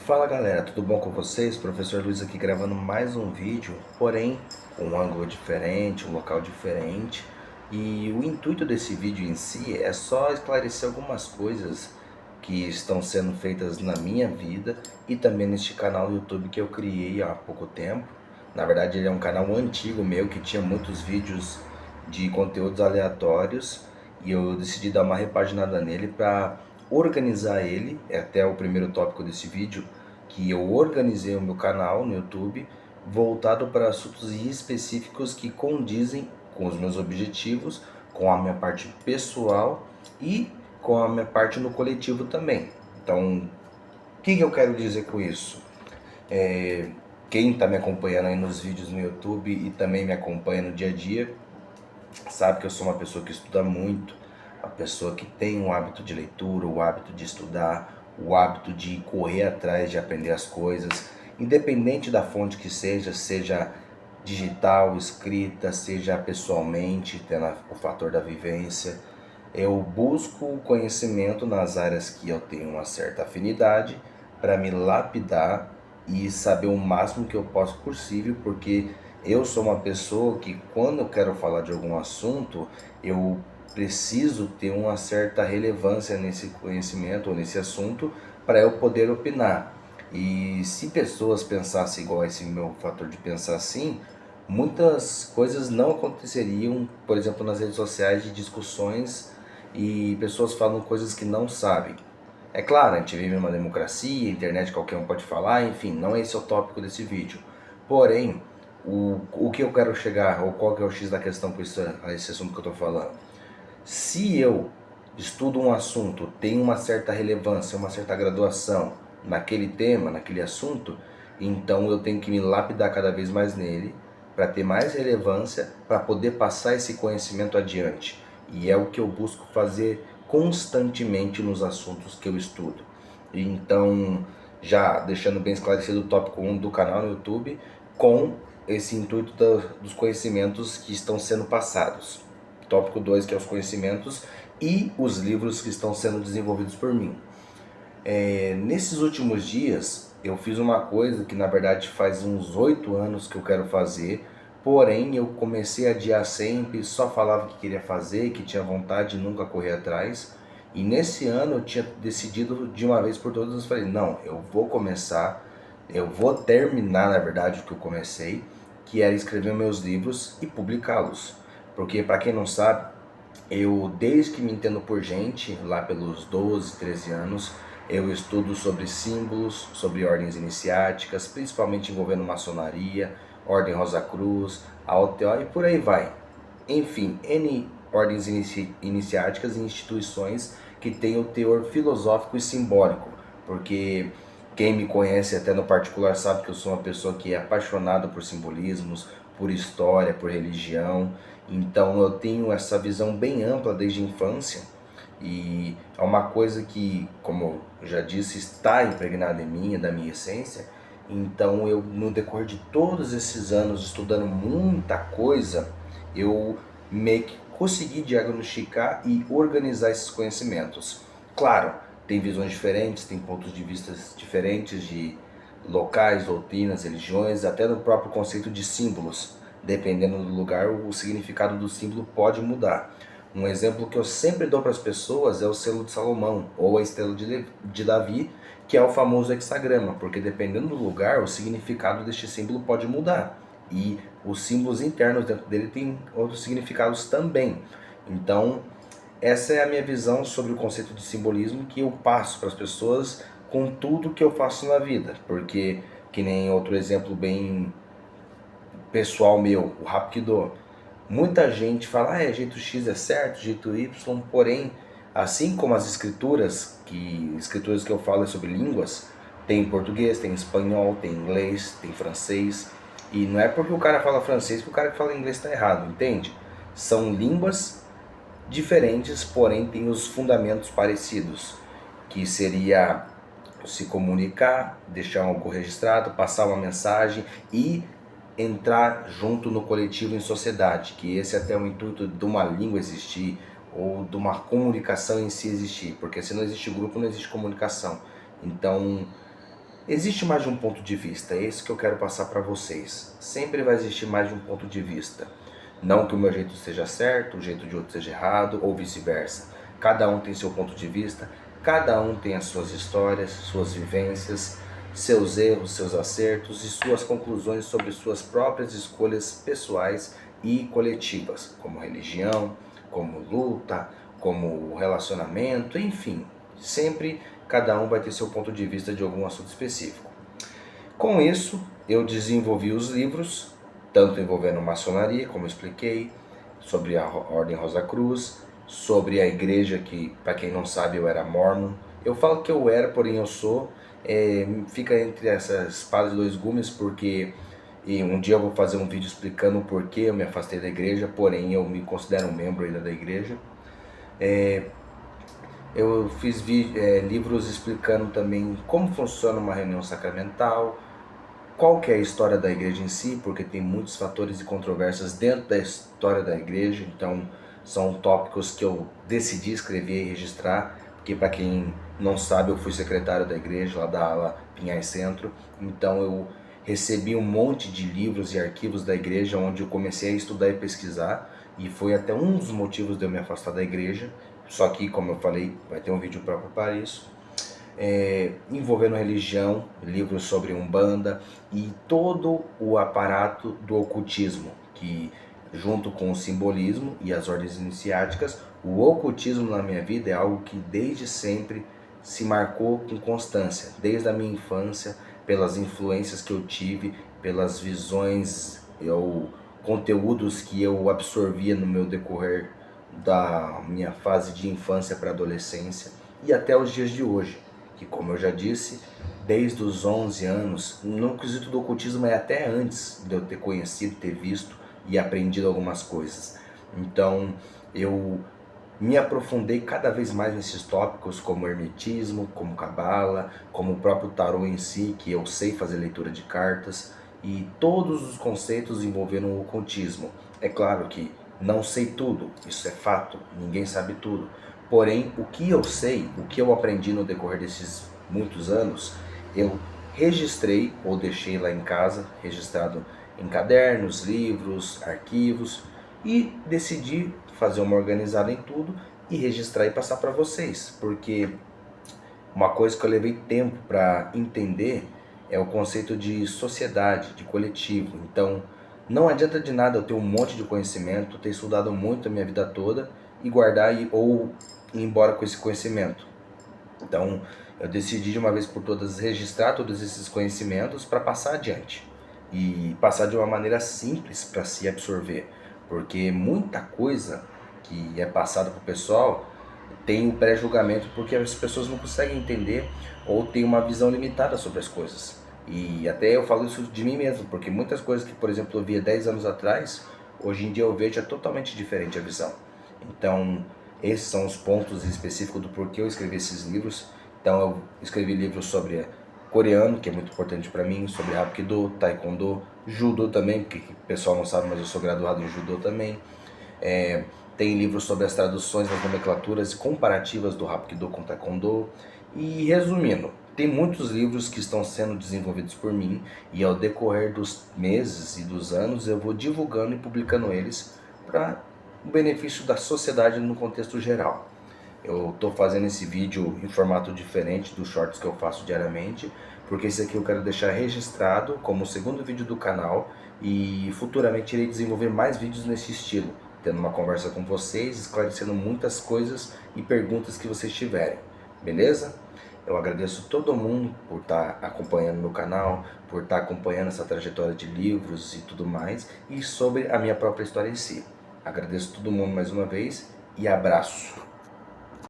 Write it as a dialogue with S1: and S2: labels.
S1: Fala galera, tudo bom com vocês? Professor Luiz aqui gravando mais um vídeo, porém com um ângulo diferente, um local diferente. E o intuito desse vídeo em si é só esclarecer algumas coisas que estão sendo feitas na minha vida e também neste canal do YouTube que eu criei há pouco tempo. Na verdade ele é um canal antigo meu que tinha muitos vídeos de conteúdos aleatórios e eu decidi dar uma repaginada nele para organizar ele. É até o primeiro tópico desse vídeo, que eu organizei o meu canal no YouTube voltado para assuntos específicos que condizem com os meus objetivos, com a minha parte pessoal e com a minha parte no coletivo também. Então, o que eu quero dizer com isso? Quem está me acompanhando aí nos vídeos no YouTube e também me acompanha no dia a dia, sabe que eu sou uma pessoa que estuda muito, uma pessoa que tem o hábito de leitura, o hábito de estudar, o hábito de correr atrás de aprender as coisas, independente da fonte que seja digital, escrita, seja pessoalmente, tendo o fator da vivência. Eu busco o conhecimento nas áreas que eu tenho uma certa afinidade para me lapidar e saber o máximo que eu posso possível, porque eu sou uma pessoa que quando eu quero falar de algum assunto, eu preciso ter uma certa relevância nesse conhecimento ou nesse assunto para eu poder opinar. E se pessoas pensassem igual a esse meu fator de pensar assim, muitas coisas não aconteceriam, por exemplo, nas redes sociais de discussões e pessoas falam coisas que não sabem. É claro, a gente vive numa democracia, internet qualquer um pode falar, enfim, não é esse o tópico desse vídeo. Porém, o que eu quero chegar, ou qual que é o X da questão com esse assunto que eu estou falando? Se eu estudo um assunto, tenho uma certa relevância, uma certa graduação naquele tema, naquele assunto, então eu tenho que me lapidar cada vez mais nele para ter mais relevância, para poder passar esse conhecimento adiante. E é o que eu busco fazer constantemente nos assuntos que eu estudo. Então, já deixando bem esclarecido o tópico 1 do canal no YouTube, com esse intuito dos conhecimentos que estão sendo passados. Tópico 2, que é os conhecimentos e os livros que estão sendo desenvolvidos por mim. Nesses últimos dias, eu fiz uma coisa que na verdade faz uns 8 anos que eu quero fazer, porém eu comecei a adiar sempre, só falava que queria fazer, que tinha vontade e nunca corri atrás. E nesse ano eu tinha decidido de uma vez por todas, eu falei, não, eu vou começar, eu vou terminar na verdade o que eu comecei, que era escrever meus livros e publicá-los. Porque para quem não sabe, eu desde que me entendo por gente, lá pelos 12, 13 anos, eu estudo sobre símbolos, sobre ordens iniciáticas, principalmente envolvendo maçonaria, Ordem Rosa Cruz, AOTO e por aí vai. Enfim, N ordens iniciáticas e instituições que têm o teor filosófico e simbólico, porque quem me conhece até no particular sabe que eu sou uma pessoa que é apaixonada por simbolismos, por história, por religião, então eu tenho essa visão bem ampla desde a infância e é uma coisa que, como eu já disse, está impregnada em mim, da minha essência. Então eu, no decorrer de todos esses anos estudando muita coisa, eu meio que consegui diagnosticar e organizar esses conhecimentos. Claro, tem visões diferentes, tem pontos de vista diferentes de locais, doutrinas, religiões, até no próprio conceito de símbolos. Dependendo do lugar, o significado do símbolo pode mudar. Um exemplo que eu sempre dou para as pessoas é o selo de Salomão, ou a estrela de Davi, que é o famoso hexagrama, porque dependendo do lugar, o significado deste símbolo pode mudar. E os símbolos internos dentro dele têm outros significados também. Então, essa é a minha visão sobre o conceito de simbolismo que eu passo para as pessoas com tudo que eu faço na vida. Porque, que nem outro exemplo bem pessoal meu, o Hapkido. Muita gente fala, jeito X é certo, jeito Y, porém, assim como as escrituras que eu falo é sobre línguas, tem português, tem espanhol, tem inglês, tem francês, e não é porque o cara fala francês que o cara que fala inglês está errado, entende? São línguas diferentes, porém têm os fundamentos parecidos, que seria se comunicar, deixar algo registrado, passar uma mensagem e entrar junto no coletivo em sociedade, que esse é até o intuito de uma língua existir ou de uma comunicação em si existir, porque se não existe grupo, não existe comunicação. Então, Existe mais de um ponto de vista, é isso que eu quero passar para vocês. Sempre vai existir mais de um ponto de vista. Não que o meu jeito seja certo, o jeito de outro seja errado, ou vice-versa. Cada um tem seu ponto de vista, cada um tem as suas histórias, suas vivências, seus erros, seus acertos e suas conclusões sobre suas próprias escolhas pessoais e coletivas, como religião, como luta, como relacionamento, enfim. Sempre cada um vai ter seu ponto de vista de algum assunto específico. Com isso, eu desenvolvi os livros, tanto envolvendo maçonaria, como eu expliquei, sobre a Ordem Rosa Cruz, sobre a igreja, que, para quem não sabe, eu era mórmon. Eu falo que eu era, porém eu sou. Fica entre essas espadas de dois gumes, porque um dia eu vou fazer um vídeo explicando o porquê eu me afastei da igreja, porém eu me considero um membro ainda da igreja. Eu fiz livros explicando também como funciona uma reunião sacramental, qual que é a história da igreja em si, porque tem muitos fatores e controvérsias dentro da história da igreja, então são tópicos que eu decidi escrever e registrar, porque para quem não sabe, eu fui secretário da igreja, lá da ala Pinhais Centro, então eu recebi um monte de livros e arquivos da igreja, onde eu comecei a estudar e pesquisar, e foi até um dos motivos de eu me afastar da igreja, só que, como eu falei, vai ter um vídeo próprio para isso. Envolvendo religião, livros sobre Umbanda e todo o aparato do ocultismo, que junto com o simbolismo e as ordens iniciáticas, o ocultismo na minha vida é algo que desde sempre se marcou com constância, desde a minha infância, pelas influências que eu tive, pelas visões ou conteúdos que eu absorvia no meu decorrer da minha fase de infância para adolescência e até os dias de hoje, que, como eu já disse, desde os 11 anos, no quesito do ocultismo é até antes de eu ter conhecido, ter visto e aprendido algumas coisas. Então eu me aprofundei cada vez mais nesses tópicos, como hermetismo, como cabala, como o próprio tarô em si, que eu sei fazer leitura de cartas, e todos os conceitos envolvendo o ocultismo. É claro que não sei tudo, isso é fato, ninguém sabe tudo. Porém, o que eu sei, o que eu aprendi no decorrer desses muitos anos, eu registrei ou deixei lá em casa, registrado em cadernos, livros, arquivos, e decidi fazer uma organizada em tudo e registrar e passar para vocês, porque uma coisa que eu levei tempo para entender é o conceito de sociedade, de coletivo. Então, não adianta de nada eu ter um monte de conhecimento, ter estudado muito a minha vida toda e guardar ou ir embora com esse conhecimento. Então, eu decidi de uma vez por todas registrar todos esses conhecimentos para passar adiante e passar de uma maneira simples para se absorver, porque muita coisa que é passada para o pessoal tem o pré-julgamento porque as pessoas não conseguem entender ou têm uma visão limitada sobre as coisas. E até eu falo isso de mim mesmo, porque muitas coisas que, por exemplo, eu via 10 anos atrás, hoje em dia eu vejo é totalmente diferente a visão. Então, esses são os pontos específicos do porquê eu escrevi esses livros. Então, eu escrevi livros sobre coreano, que é muito importante para mim, sobre Hapkido, Taekwondo, Judo também, porque o pessoal não sabe, mas eu sou graduado em Judo também. Tem livros sobre as traduções das nomenclaturas e comparativas do Hapkido com Taekwondo. E resumindo, tem muitos livros que estão sendo desenvolvidos por mim e ao decorrer dos meses e dos anos eu vou divulgando e publicando eles para o benefício da sociedade no contexto geral. Eu estou fazendo esse vídeo em formato diferente dos shorts que eu faço diariamente, porque esse aqui eu quero deixar registrado como o segundo vídeo do canal e futuramente irei desenvolver mais vídeos nesse estilo, tendo uma conversa com vocês, esclarecendo muitas coisas e perguntas que vocês tiverem, beleza? Eu agradeço todo mundo por estar acompanhando meu canal, por estar acompanhando essa trajetória de livros e tudo mais, e sobre a minha própria história em si. Agradeço todo mundo mais uma vez e abraço!